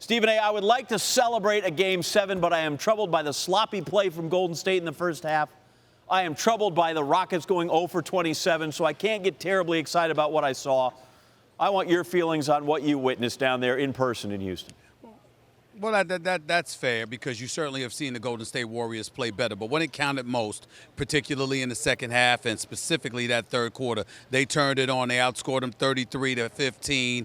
Stephen A., I would like to celebrate a Game 7, but I am troubled by the sloppy play from Golden State in the first half. I am troubled by the Rockets going 0 for 27, so I can't get terribly excited about what I saw. I want your feelings on what you witnessed down there in person in Houston. Well, that's fair because you certainly have seen the Golden State Warriors play better. But when it counted most, particularly in the second half and specifically that third quarter, they turned it on. They outscored them 33-15.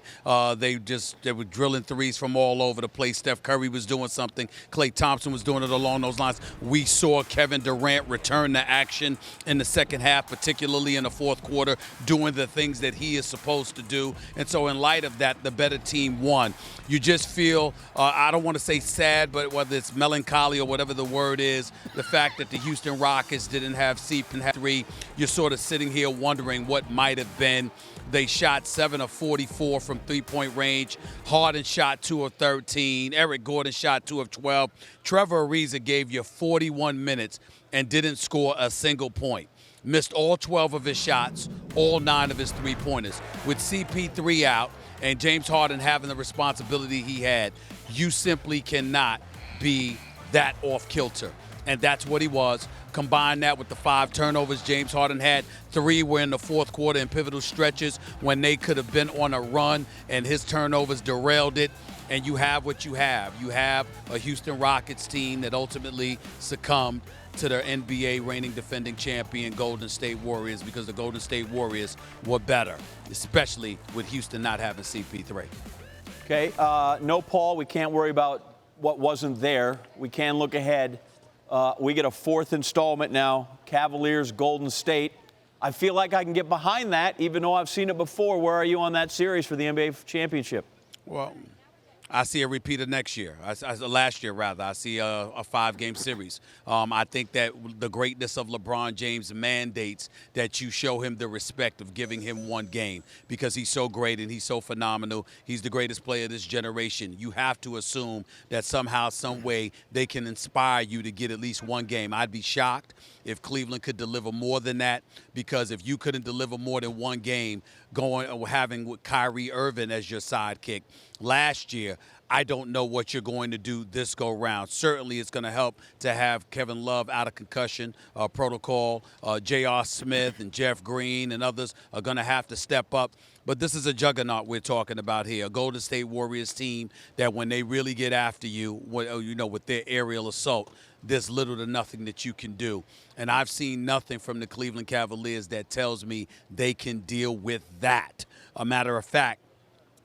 They were drilling threes from all over the place. Steph Curry was doing something. Klay Thompson was doing it along those lines. We saw Kevin Durant return to action in the second half, particularly in the fourth quarter, doing the things that he is supposed to do. And so in light of that, the better team won. You just feel, I don't want to say sad, but whether it's melancholy or whatever the word is, the fact that the Houston Rockets didn't have CP3, you're sort of sitting here wondering what might have been. They shot 7 of 44 from three-point range. Harden shot 2 of 13. Eric Gordon shot 2 of 12. Trevor Ariza gave you 41 minutes and didn't score a single point. Missed all 12 of his shots, all 9 of his three-pointers. With CP3 out and James Harden having the responsibility he had, you simply cannot be that off-kilter. And that's what he was. Combine that with the 5 turnovers James Harden had. 3 were in the fourth quarter in pivotal stretches when they could have been on a run, and his turnovers derailed it. And you have what you have. You have a Houston Rockets team that ultimately succumbed to their NBA reigning defending champion Golden State Warriors because the Golden State Warriors were better, especially with Houston not having CP3. Okay, no Paul. We can't worry about what wasn't there. We can look ahead. We get a 4th installment now, Cavaliers, Golden State. I feel like I can get behind that, even though I've seen it before. Where are you on that series for the NBA championship? Well, I see a repeat of next year. Last year, rather. I see a 5-game series. I think that the greatness of LeBron James mandates that you show him the respect of giving him 1 game because he's so great and he's so phenomenal. He's the greatest player of this generation. You have to assume that somehow, some way, they can inspire you to get at least 1 game. I'd be shocked if Cleveland could deliver more than that, because if you couldn't deliver more than 1 game, having with Kyrie Irving as your sidekick last year, I don't know what you're going to do this go round. Certainly it's going to help to have Kevin Love out of concussion protocol. J.R. Smith and Jeff Green and others are going to have to step up. But this is a juggernaut we're talking about here, a Golden State Warriors team that when they really get after you, with their aerial assault, there's little to nothing that you can do. And I've seen nothing from the Cleveland Cavaliers that tells me they can deal with that. A matter of fact,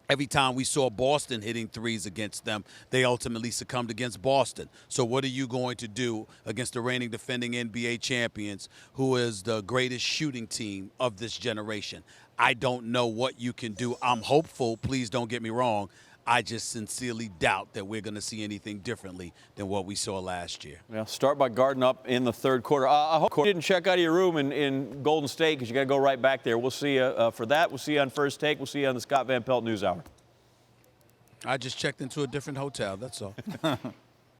every time we saw Boston hitting threes against them, they ultimately succumbed against Boston. So what are you going to do against the reigning defending NBA champions, who is the greatest shooting team of this generation? I don't know what you can do. I'm hopeful. Please don't get me wrong. I just sincerely doubt that we're going to see anything differently than what we saw last year. Yeah, start by guarding up in the third quarter. I hope you didn't check out of your room in Golden State because you got to go right back there. We'll see you for that. We'll see you on First Take. We'll see you on the Scott Van Pelt News Hour. I just checked into a different hotel, that's all.